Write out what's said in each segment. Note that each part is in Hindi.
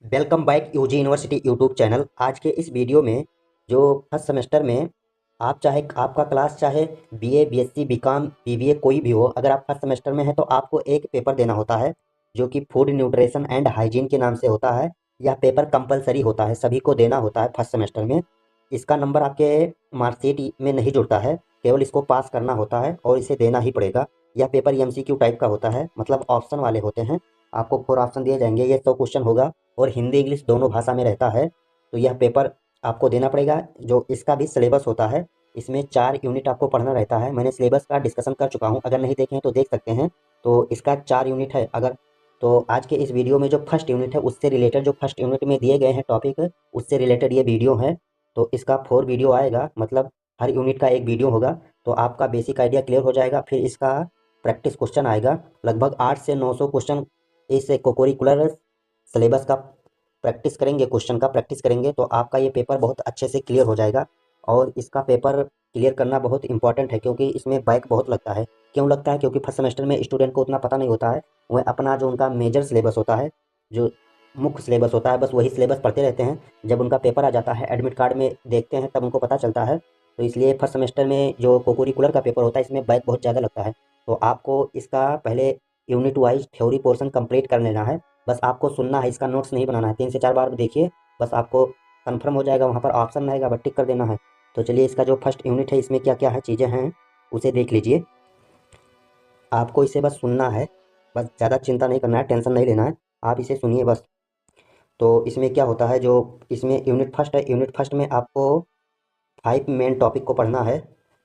Welcome back UG university YouTube channel. आज के इस वीडियो में जो फर्स्ट सेमेस्टर में आप चाहे आपका क्लास चाहे बीए बीएससी बीकॉम बीबीए कोई भी हो, अगर आप फर्स्ट सेमेस्टर में हैं तो आपको एक पेपर देना होता है जो कि फूड न्यूट्रिशन एंड हाइजीन के नाम से होता है। यह पेपर कंपलसरी होता है, सभी को देना होता है फर्स्ट सेमेस्टर में। इसका नंबर आपके मार्कशीट में नहीं जुड़ता है, केवल इसको पास करना होता है और इसे देना ही पड़ेगा। यह पेपर एमसीक्यू टाइप का होता है, मतलब ऑप्शन वाले होते हैं। आपको 4 ऑप्शन दिए जाएंगे, ये 100 क्वेश्चन होगा और हिंदी इंग्लिश दोनों भाषा में रहता है। तो यह पेपर आपको देना पड़ेगा। जो इसका भी सिलेबस होता है, इसमें 4 यूनिट आपको पढ़ना रहता है। मैंने सिलेबस का डिस्कशन कर चुका हूँ, अगर नहीं देखे हैं तो देख सकते हैं। तो इसका 4 यूनिट है। अगर तो आज के इस वीडियो में जो फर्स्ट यूनिट है उससे रिलेटेड, जो फर्स्ट यूनिट में दिए गए हैं टॉपिक, उससे रिलेटेड ये वीडियो है। तो इसका 4 वीडियो आएगा, मतलब हर यूनिट का एक वीडियो होगा। तो आपका बेसिक आइडिया क्लियर हो जाएगा। फिर इसका प्रैक्टिस क्वेश्चन आएगा, लगभग 8 से 900 क्वेश्चन। इस कोकोरिकुलर सिलेबस का प्रैक्टिस करेंगे, क्वेश्चन का प्रैक्टिस करेंगे तो आपका ये पेपर बहुत अच्छे से क्लियर हो जाएगा। और इसका पेपर क्लियर करना बहुत इंपॉर्टेंट है, क्योंकि इसमें बैक बहुत लगता है। क्यों लगता है? क्योंकि फर्स्ट सेमेस्टर में स्टूडेंट को उतना पता नहीं होता है। वह अपना जो उनका मेजर सिलेबस होता है, जो मुख्य सिलेबस होता है, बस वही सिलेबस पढ़ते रहते हैं। जब उनका पेपर आ जाता है, एडमिट कार्ड में देखते हैं, तब उनको पता चलता है। तो इसलिए फर्स्ट सेमेस्टर में जो कोकुरिकुलर का पेपर होता है, इसमें बैक बहुत ज़्यादा लगता है। तो आपको इसका पहले unit wise theory portion complete कर लेना है। बस आपको सुनना है, इसका नोट्स नहीं बनाना है। 3 से 4 बार देखिए, बस आपको कंफर्म हो जाएगा। वहाँ पर ऑप्शन रहेगा, बस टिक कर देना है। तो चलिए, इसका जो फर्स्ट यूनिट है इसमें क्या क्या है चीज़ें हैं उसे देख लीजिए। आपको इसे बस सुनना है, बस ज़्यादा चिंता नहीं करना है, टेंशन नहीं लेना है। आप इसे सुनिए बस। तो इसमें क्या होता है, जो इसमें यूनिट फर्स्ट है, यूनिट फर्स्ट में आपको 5 मेन टॉपिक को पढ़ना है।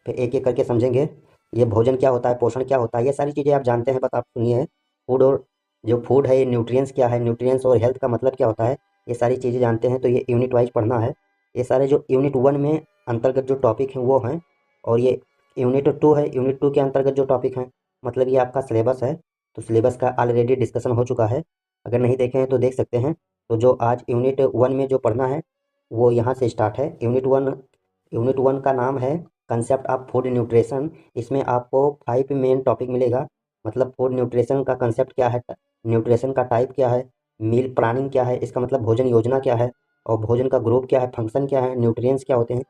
फिर एक एक करके समझेंगे। ये भोजन क्या होता है, पोषण क्या होता है, ये सारी चीज़ें आप जानते हैं, बस आप सुनिए। फूड और जो फूड है, ये न्यूट्रिएंट्स क्या है, न्यूट्रिएंट्स और हेल्थ का मतलब क्या होता है, ये सारी चीज़ें जानते हैं। तो ये यूनिट वाइज पढ़ना है। ये सारे जो यूनिट 1 में अंतर्गत जो टॉपिक हैं वो हैं, और ये यूनिट 2 है। यूनिट 2 के अंतर्गत जो टॉपिक हैं, मतलब ये आपका सिलेबस है। तो सिलेबस का ऑलरेडी डिस्कशन हो चुका है, अगर नहीं देखे हैं तो देख सकते हैं। तो जो आज यूनिट 1 में जो पढ़ना है वो यहाँ से स्टार्ट है। यूनिट 1 का नाम है कंसेप्ट ऑफ फूड न्यूट्रिशन। इसमें आपको 5 मेन टॉपिक मिलेगा। मतलब फूड न्यूट्रिशन का कंसेप्ट क्या है, न्यूट्रिशन का टाइप क्या है, मील प्लानिंग क्या है, इसका मतलब भोजन योजना क्या है, और भोजन का ग्रुप क्या है, फंक्शन क्या है, न्यूट्रिएंट्स क्या होते हैं,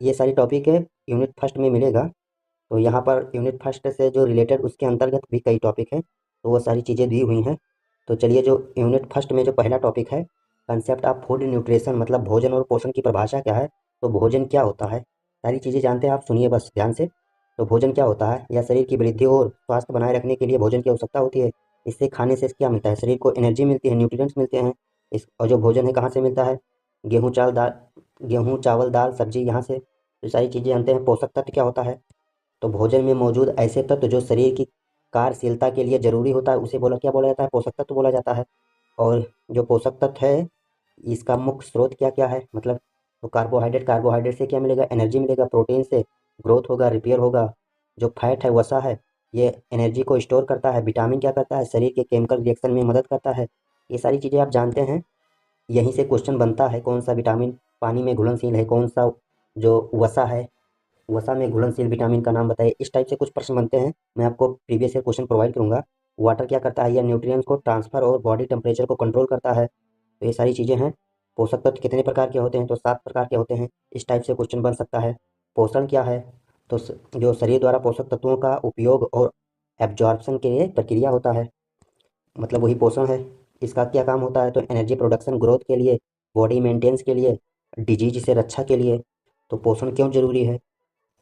ये सारी टॉपिक है यूनिट फर्स्ट में मिलेगा। तो यहाँ पर यूनिट फर्स्ट से जो रिलेटेड उसके अंतर्गत भी कई टॉपिक हैं, तो वो सारी चीज़ें दी हुई हैं। तो चलिए, जो यूनिट फर्स्ट में जो पहला टॉपिक है, कंसेप्ट ऑफ फूड न्यूट्रिशन, मतलब भोजन और पोषण की परिभाषा क्या है। तो भोजन क्या होता है, सारी चीज़ें जानते हैं, आप सुनिए बस ध्यान से। तो भोजन क्या होता है, या शरीर की वृद्धि और स्वास्थ्य बनाए रखने के लिए भोजन की आवश्यकता होती है। इससे खाने से क्या मिलता है, शरीर को एनर्जी मिलती है, न्यूट्रिएंट्स मिलते हैं। इस और जो भोजन है कहाँ से मिलता है, गेहूँ चावल दाल, गेहूँ चावल दाल सब्जी, यहाँ से। तो सारी चीज़ें जानते हैं। पोषक तत्व क्या होता है, तो भोजन में मौजूद ऐसे तत्व जो शरीर की कार्यशीलता के लिए जरूरी होता है, उसे क्या बोला जाता है, पोषक तत्व बोला जाता है। और जो पोषक तत्व है, इसका मुख्य स्रोत क्या क्या है, मतलब तो कार्बोहाइड्रेट, कार्बोहाइड्रेट से क्या मिलेगा, एनर्जी मिलेगा। प्रोटीन से ग्रोथ होगा, रिपेयर होगा। जो फैट है, वसा है, ये एनर्जी को स्टोर करता है। विटामिन क्या करता है, शरीर के केमिकल रिएक्शन में मदद करता है। ये सारी चीज़ें आप जानते हैं। यहीं से क्वेश्चन बनता है, कौन सा विटामिन पानी में घुलनशील है, कौन सा जो वसा है, वसा में घुलनशील विटामिन का नाम बताइए। इस टाइप से कुछ प्रश्न बनते हैं, मैं आपको प्रीवियस ईयर क्वेश्चन प्रोवाइड करूंगा। वाटर क्या करता है, या न्यूट्रिएंट्स को ट्रांसफर और बॉडी टेम्परेचर को कंट्रोल करता है। तो ये सारी चीज़ें हैं। पोषक तत्व कितने प्रकार के होते हैं, तो 7 प्रकार के होते हैं। इस टाइप से क्वेश्चन बन सकता है। पोषण क्या है, तो जो शरीर द्वारा पोषक तत्वों का उपयोग और एब्जॉर्प्शन के लिए प्रक्रिया होता है, मतलब वही पोषण है। इसका क्या काम होता है, तो एनर्जी प्रोडक्शन, ग्रोथ के लिए, बॉडी मेंटेनेंस के लिए, डिजीज से रक्षा के लिए। तो पोषण क्यों जरूरी है,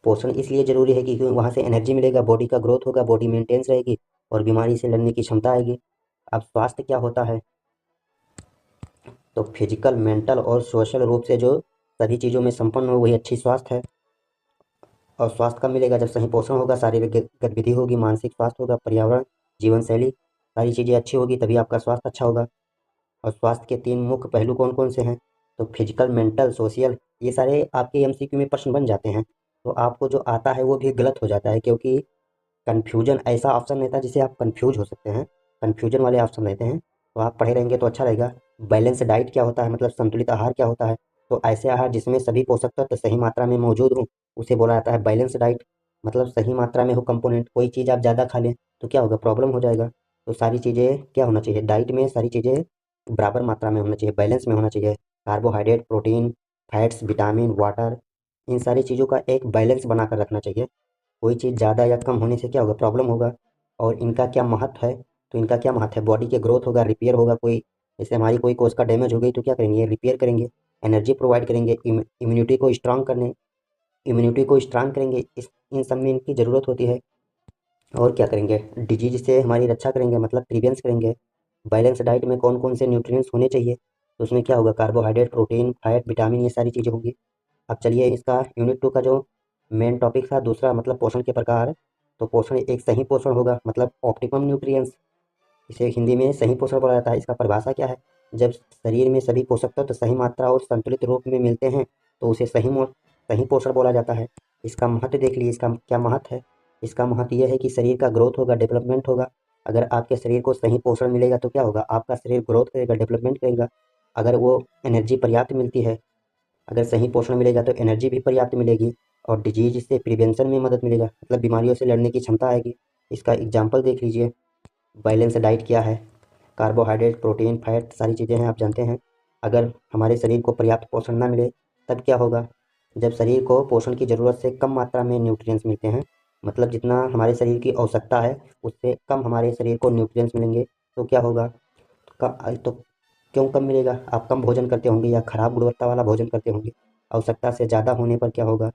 पोषण इसलिए जरूरी है कि क्योंकि वहाँ से एनर्जी मिलेगा, बॉडी का ग्रोथ होगा, बॉडी मेंटेन्स रहेगी और बीमारी से लड़ने की क्षमता आएगी। अब स्वास्थ्य क्या होता है, तो फिजिकल, मेंटल और सोशल रूप से जो सभी चीज़ों में संपन्न हो, वही अच्छी स्वास्थ्य है। और स्वास्थ्य कब मिलेगा, जब सही पोषण होगा, शारीरिक गतिविधि होगी, मानसिक स्वास्थ्य होगा, पर्यावरण, जीवन शैली, सारी चीज़ें अच्छी होगी, तभी आपका स्वास्थ्य अच्छा होगा। और स्वास्थ्य के 3 मुख्य पहलू कौन कौन से हैं, तो फिजिकल, मेंटल, सोशल। ये सारे आपके एमसीक्यू में प्रश्न बन जाते हैं। तो आपको जो आता है वो भी गलत हो जाता है, क्योंकि कन्फ्यूजन ऐसा ऑप्शन रहता है जिससे आप कन्फ्यूज हो सकते हैं। कन्फ्यूजन वाले ऑप्शन रहते हैं, तो आप पढ़े रहेंगे तो अच्छा रहेगा। बैलेंस डाइट क्या होता है, मतलब संतुलित आहार क्या होता है, तो ऐसे आहार जिसमें सभी पोषक तत्व सही मात्रा में मौजूद हों, उसे बोला जाता है बैलेंस डाइट। मतलब सही मात्रा में हो कंपोनेंट, कोई चीज़ आप ज़्यादा खा लें तो क्या होगा, प्रॉब्लम हो जाएगा। तो सारी चीज़ें क्या होना चाहिए, डाइट में सारी चीज़ें बराबर मात्रा में होना चाहिए, बैलेंस में होना चाहिए। Carbohydrate, protein, fats, vitamin, water, इन सारी चीज़ों का एक बैलेंस बना कर रखना चाहिए। कोई चीज़ ज़्यादा या कम होने से क्या होगा, प्रॉब्लम होगा। और इनका क्या महत्व है, तो इनका क्या महत्व है, बॉडी के ग्रोथ होगा, रिपेयर होगा। कोई जैसे हमारी कोई कोशिका डैमेज हो गई तो क्या करेंगे, रिपेयर करेंगे, एनर्जी प्रोवाइड करेंगे, इम्यूनिटी को स्ट्रांग करेंगे। इस इन सब में इनकी ज़रूरत होती है। और क्या करेंगे, डिजीज से हमारी रक्षा करेंगे, मतलब प्रिवेंस करेंगे। बैलेंस डाइट में कौन कौन से न्यूट्रिएंट्स होने चाहिए, तो उसमें क्या होगा, कार्बोहाइड्रेट, प्रोटीन, फैट, विटामिन, ये सारी चीज़ें होंगी। अब चलिए इसका यूनिट 2 का जो मेन टॉपिक था दूसरा, मतलब पोषण के प्रकार। तो पोषण, एक सही पोषण होगा, मतलब ऑप्टिमम न्यूट्रिएंट्स, इसे हिंदी में सही पोषण बोला जाता है। इसका परिभाषा क्या है, जब शरीर में सभी पोषक तत्व सही मात्रा और संतुलित रूप में मिलते हैं तो उसे सही पोषण बोला जाता है। इसका महत्व देख लीजिए, इसका क्या महत्व है। इसका महत्व यह है कि शरीर का ग्रोथ होगा, डेवलपमेंट होगा। अगर आपके शरीर को सही पोषण मिलेगा तो क्या होगा, आपका शरीर ग्रोथ करेगा, डेवलपमेंट करेगा। अगर वो एनर्जी पर्याप्त मिलती है, अगर सही पोषण मिलेगा तो एनर्जी भी पर्याप्त मिलेगी और डिजीज से प्रिवेंशन में मदद मिलेगा, मतलब बीमारियों से लड़ने की क्षमता आएगी। इसका एग्जाम्पल देख लीजिए। बैलेंस डाइट क्या है, कार्बोहाइड्रेट, प्रोटीन, फैट, सारी चीज़ें हैं, आप जानते हैं। अगर हमारे शरीर को पर्याप्त पोषण ना मिले तब क्या होगा, जब शरीर को पोषण की ज़रूरत से कम मात्रा में न्यूट्रिएंट्स मिलते हैं, मतलब जितना हमारे शरीर की आवश्यकता है उससे कम हमारे शरीर को न्यूट्रिएंट्स मिलेंगे, तो क्या होगा, तो क्यों कम मिलेगा, आप कम भोजन करते होंगे या खराब गुणवत्ता वाला भोजन करते होंगे। आवश्यकता से ज़्यादा होने पर क्या होगा,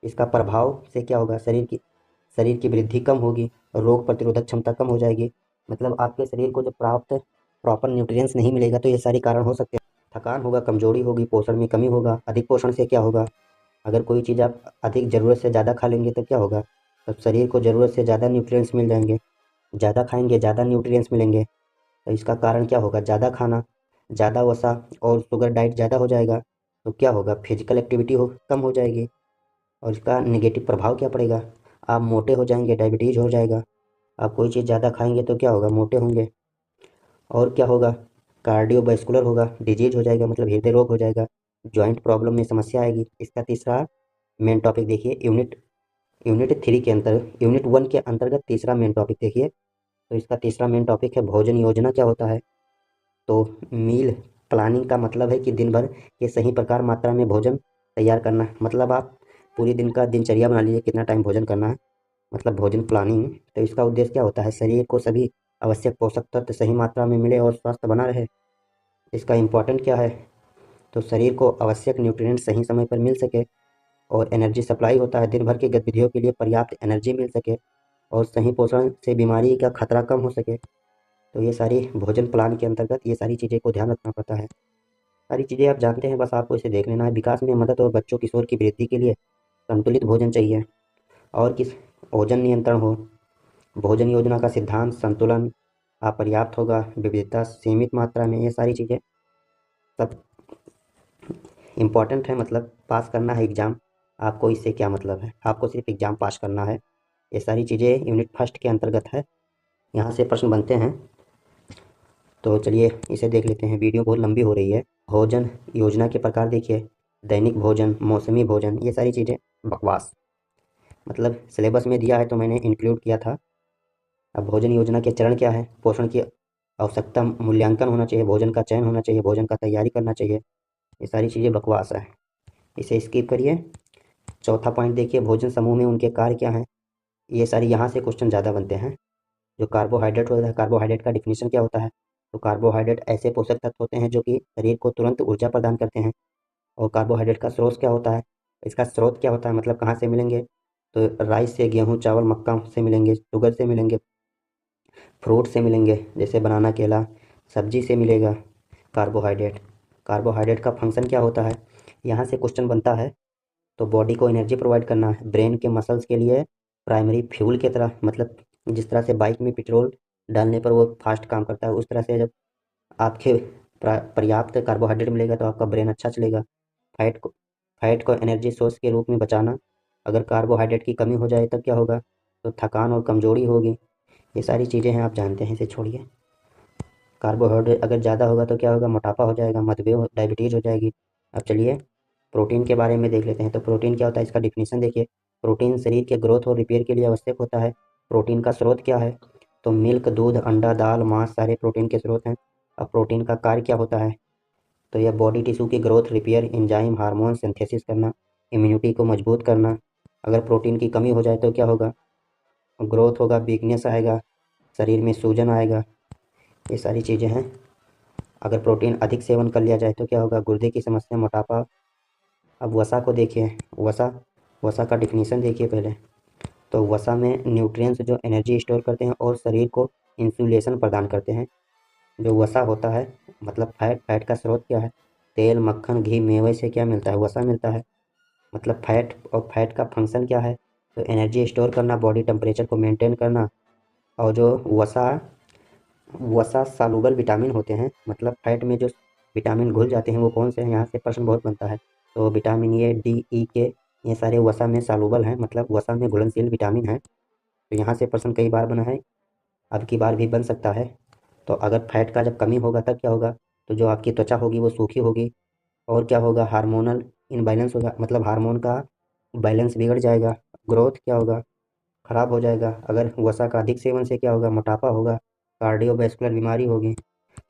इसका प्रभाव से क्या होगा, शरीर की वृद्धि कम होगी, रोग प्रतिरोधक क्षमता कम हो जाएगी। मतलब आपके शरीर को जब प्रॉपर न्यूट्रिएंट्स नहीं मिलेगा तो ये सारे कारण हो सकते हैं। थकान होगा, कमजोरी होगी, पोषण में कमी होगा। अधिक पोषण से क्या होगा, अगर कोई चीज़ आप अधिक ज़रूरत से ज़्यादा खा लेंगे तब क्या होगा, तब शरीर को ज़रूरत से ज़्यादा न्यूट्रिएंट्स मिल जाएंगे। ज़्यादा खाएंगे, ज़्यादा न्यूट्रिएंट्स मिलेंगे। तो इसका कारण क्या होगा, ज़्यादा खाना, ज़्यादा वसा और शुगर डाइट ज़्यादा हो जाएगा, तो क्या होगा, फिजिकल एक्टिविटी कम हो जाएगी। और इसका नेगेटिव प्रभाव क्या पड़ेगा, आप मोटे हो जाएंगे, डायबिटीज़ हो जाएगा। आप कोई चीज़ ज़्यादा खाएंगे तो क्या होगा, मोटे होंगे। और क्या होगा, कार्डियोवैस्कुलर होगा, डिजीज हो जाएगा, मतलब हृदय रोग हो जाएगा। जॉइंट प्रॉब्लम में समस्या आएगी। इसका तीसरा मेन टॉपिक देखिए, यूनिट 1 के अंतर्गत तीसरा मेन टॉपिक देखिए। तो इसका तीसरा मेन टॉपिक है भोजन योजना क्या होता है। तो मील प्लानिंग का मतलब है कि दिन भर के सही प्रकार मात्रा में भोजन तैयार करना, मतलब आप पूरी दिन का दिनचर्या बना लीजिए, कितना टाइम भोजन करना है, मतलब भोजन प्लानिंग। तो इसका उद्देश्य क्या होता है, शरीर को सभी आवश्यक पोषक तत्व सही मात्रा में मिले और स्वस्थ बना रहे। इसका इम्पोर्टेंट क्या है, तो शरीर को आवश्यक न्यूट्रिएंट सही समय पर मिल सके और एनर्जी सप्लाई होता है, दिन भर की गतिविधियों के लिए पर्याप्त एनर्जी मिल सके और सही पोषण से बीमारी का खतरा कम हो सके। तो ये सारी भोजन प्लान के अंतर्गत ये सारी चीज़ें को ध्यान रखना पड़ता है। सारी चीज़ें आप जानते हैं, बस आपको इसे देख लेना है। विकास में मदद और बच्चों किशोर की वृद्धि के लिए संतुलित भोजन चाहिए। और किस ओजन नियंत्रण हो, भोजन योजना का सिद्धांत, संतुलन, अपर्याप्त होगा, विविधता, सीमित मात्रा में, ये सारी चीज़ें सब इम्पॉर्टेंट है। मतलब पास करना है एग्ज़ाम, आपको इससे क्या मतलब है, आपको सिर्फ एग्ज़ाम पास करना है। ये सारी चीज़ें यूनिट फर्स्ट के अंतर्गत है, यहाँ से प्रश्न बनते हैं। तो चलिए इसे देख लेते हैं, वीडियो बहुत लंबी हो रही है। भोजन योजना के प्रकार देखिए, दैनिक भोजन, मौसमी भोजन, ये सारी चीज़ें बकवास, मतलब सिलेबस में दिया है तो मैंने इंक्लूड किया था। अब भोजन योजना के चरण क्या है, पोषण की आवश्यकता, मूल्यांकन होना चाहिए, भोजन का चयन होना चाहिए, भोजन का तैयारी करना चाहिए। ये सारी चीज़ें बकवास है, इसे स्किप करिए। चौथा पॉइंट देखिए, भोजन समूह में उनके कार्य क्या हैं। ये सारी यहाँ से क्वेश्चन ज़्यादा बनते हैं। जो कार्बोहाइड्रेट होता है, कार्बोहाइड्रेट का डिफिनीशन क्या होता है, तो कार्बोहाइड्रेट ऐसे पोषक तत्व होते हैं जो कि शरीर को तुरंत ऊर्जा प्रदान करते हैं। और कार्बोहाइड्रेट का स्रोत क्या होता है, इसका स्रोत क्या होता है, मतलब कहाँ से मिलेंगे, तो राइस से, गेहूँ, चावल, मक्का से मिलेंगे, शुगर से मिलेंगे, फ्रूट से मिलेंगे जैसे बनाना, केला, सब्जी से मिलेगा कार्बोहाइड्रेट। कार्बोहाइड्रेट का फंक्शन क्या होता है, यहाँ से क्वेश्चन बनता है। तो बॉडी को एनर्जी प्रोवाइड करना है, ब्रेन के मसल्स के लिए प्राइमरी फ्यूल की तरह, मतलब जिस तरह से बाइक में पेट्रोल डालने पर वो फास्ट काम करता है, उस तरह से जब आपके पर्याप्त कार्बोहाइड्रेट मिलेगा तो आपका ब्रेन अच्छा चलेगा। फैट को फैट को एनर्जी सोर्स के रूप में बचाना, अगर कार्बोहाइड्रेट की कमी हो जाए तब क्या होगा, तो थकान और कमजोरी होगी। ये सारी चीज़ें हैं, आप जानते हैं, इसे छोड़िए। कार्बोहाइड्रेट अगर ज़्यादा होगा तो क्या होगा, मोटापा हो जाएगा, मधुमेह, डायबिटीज़ हो जाएगी। अब चलिए प्रोटीन के बारे में देख लेते हैं। तो प्रोटीन क्या होता है, इसका डिफिनीशन देखिए। प्रोटीन शरीर के ग्रोथ और रिपेयर के लिए आवश्यक होता है। प्रोटीन का स्रोत क्या है, तो मिल्क, दूध, अंडा, दाल, मांस, सारे प्रोटीन के स्रोत हैं। अब प्रोटीन का कार्य क्या होता है? तो यह बॉडी टिश्यू की growth, repair, enzyme, hormone synthesis करना, इम्यूनिटी को मजबूत करना। अगर प्रोटीन की कमी हो जाए तो क्या होगा? ग्रोथ होगा, वीकनेस आएगा, शरीर में सूजन आएगा, ये सारी चीज़ें हैं। अगर प्रोटीन अधिक सेवन कर लिया जाए तो क्या होगा? गुर्दे की समस्या, मोटापा। अब वसा को देखिए, वसा वसा का डिफिनीशन देखिए पहले। तो वसा में न्यूट्रिएंट्स जो एनर्जी स्टोर करते हैं और शरीर को इंसुलेशन प्रदान करते हैं। जो वसा होता है मतलब फैट, फैट का स्रोत क्या है? तेल, मक्खन, घी, मेवे से क्या मिलता है? वसा मिलता है। मतलब फैट, और फैट का फंक्शन क्या है? तो एनर्जी स्टोर करना, बॉडी टेम्परेचर को मेंटेन करना। और जो वसा वसा सालुबल विटामिन होते हैं, मतलब फैट में जो विटामिन घुल जाते हैं वो कौन से हैं? यहाँ से प्रश्न बहुत बनता है। तो विटामिन ए, डी, ई, के, ये सारे वसा में सालुबल हैं, मतलब वसा में घुलनशील विटामिन है। तो यहाँ से प्रश्न कई बार बना है, अब की बार भी बन सकता है। तो अगर फैट का जब कमी होगा तब क्या होगा? तो जो आपकी त्वचा होगी वो सूखी होगी। और क्या होगा? हार्मोनल इनबैलेंस होगा, मतलब हार्मोन का बैलेंस बिगड़ जाएगा। ग्रोथ क्या होगा? खराब हो जाएगा। अगर वसा का अधिक सेवन से क्या होगा? मोटापा होगा, कार्डियोवैस्कुलर बीमारी होगी।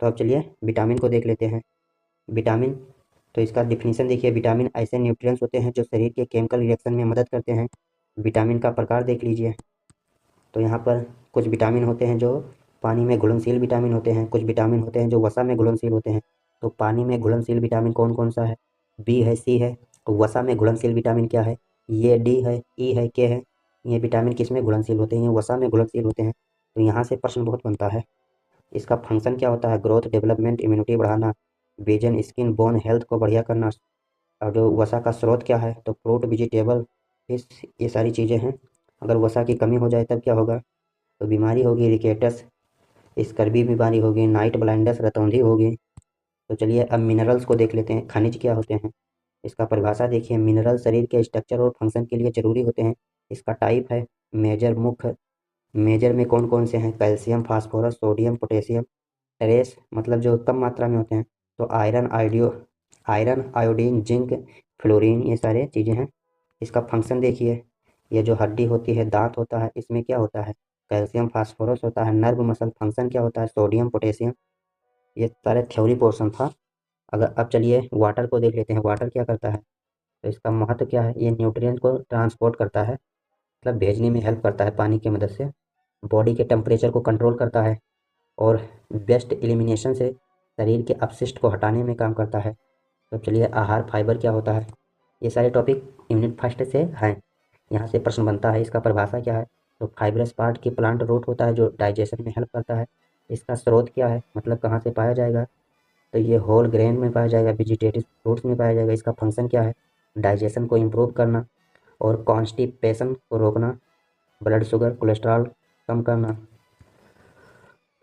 तो अब चलिए विटामिन को देख लेते हैं। विटामिन, तो इसका डिफिनीशन देखिए। विटामिन ऐसे न्यूट्रिएंट्स होते हैं जो शरीर के केमिकल रिएक्शन में मदद करते हैं। विटामिन का प्रकार देख लीजिए। तो यहाँ पर कुछ विटामिन होते हैं जो पानी में घुलनशील विटामिन होते हैं, कुछ विटामिन होते हैं जो वसा में घुलनशील होते हैं। तो पानी में घुलनशील विटामिन कौन कौन सा है? बी है, सी है। तो वसा में घुलनशील विटामिन क्या है? ये डी है, ई है, के है। ये विटामिन किस में घुलनशील होते हैं? ये वसा में घुलनशील होते हैं। तो यहाँ से प्रश्न बहुत बनता है। इसका फंक्शन क्या होता है? ग्रोथ, डेवलपमेंट, इम्यूनिटी बढ़ाना, विजन, स्किन, बोन हेल्थ को बढ़िया करना। और जो वसा का स्रोत क्या है? तो फ्रूट, वेजिटेबल, फिश, ये सारी चीज़ें हैं। अगर वसा की कमी हो जाए तब क्या होगा? तो बीमारी होगी, रिकेटस, स्कर्वी बीमारी होगी, नाइट ब्लाइंडनेस, रतौंधी होगी। तो चलिए अब मिनरल्स को देख लेते हैं। खनिज क्या होते हैं? इसका परिभाषा देखिए। मिनरल शरीर के स्ट्रक्चर और फंक्शन के लिए जरूरी होते हैं। इसका टाइप है मेजर, मुख्य। मेजर में कौन कौन से हैं? Calcium, phosphorus, sodium, potassium. Trace मतलब जो कम मात्रा में होते हैं, तो आयरन, आयोडीन, जिंक, फ्लोरीन, ये सारे चीज़ें हैं। इसका फंक्शन देखिए। ये जो हड्डी होती है, दांत होता है, इसमें क्या होता है? कैल्शियम, फास्फोरस होता है। नर्व मसल फंक्शन क्या होता है? Sodium, potassium. ये सारे थ्योरी पोर्शन था। अगर अब चलिए वाटर को देख लेते हैं। वाटर क्या करता है? तो इसका महत्व क्या है? ये न्यूट्रिएंट को ट्रांसपोर्ट करता है, मतलब भेजने में हेल्प करता है पानी की मदद से। बॉडी के टेम्परेचर को कंट्रोल करता है और वेस्ट एलिमिनेशन से शरीर के अपशिष्ट को हटाने में काम करता है। तो चलिए आहार, फाइबर क्या होता है? ये सारे टॉपिक यूनिट फर्स्ट से हैं। यहाँ से प्रश्न बनता है, इसका परिभाषा क्या है? तो फाइब्रस पार्ट की प्लांट रूट होता है जो डाइजेशन में हेल्प करता है। इसका स्रोत क्या है, मतलब कहाँ से पाया जाएगा? तो ये होल ग्रेन में पाया जाएगा, वेजिटेटिव फ्रूट्स में पाया जाएगा। इसका फंक्शन क्या है? डाइजेशन को इम्प्रूव करना और कॉन्स्टिपेशन को रोकना, ब्लड शुगर, कोलेस्ट्रॉल कम करना,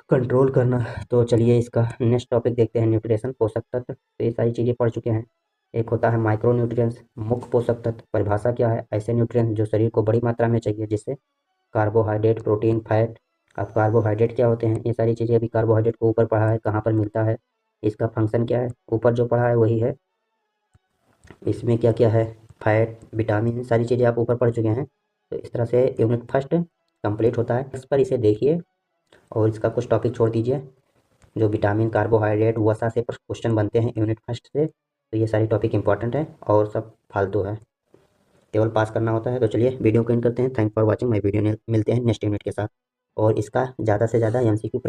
कंट्रोल करना। तो चलिए इसका नेक्स्ट टॉपिक देखते हैं, न्यूट्रिशन, पोषक तत्व। तो ये सारी चीज़ें पढ़ चुके हैं। एक होता है माइक्रो न्यूट्रिएंट्स, मुख्य पोषक तत्व। परिभाषा क्या है? ऐसे न्यूट्रिएंट्स जो शरीर को बड़ी मात्रा में चाहिए, जिससे कार्बोहाइड्रेट, प्रोटीन, फैट। अब कार्बोहाइड्रेट क्या होते हैं? ये सारी चीज़ें अभी कार्बोहाइड्रेट को ऊपर पढ़ा है, कहाँ पर मिलता है, इसका फंक्शन क्या है, ऊपर जो पढ़ा है वही है। इसमें क्या क्या है? फैट, विटामिन, सारी चीज़ें आप ऊपर पढ़ चुके हैं। तो इस तरह से यूनिट फर्स्ट कंप्लीट होता है। इस पर इसे देखिए और इसका कुछ टॉपिक छोड़ दीजिए। जो विटामिन, कार्बोहाइड्रेट, वसा से क्वेश्चन बनते हैं यूनिट फर्स्ट से, तो ये सारी टॉपिक इंपॉर्टेंट है और सब फालतू है, केवल पास करना होता है। तो चलिए वीडियो को एंड करते हैं। Thank for watching my video. मिलते हैं नेक्स्ट यूनिट के साथ। और इसका ज़्यादा से ज़्यादा एमसीक्यू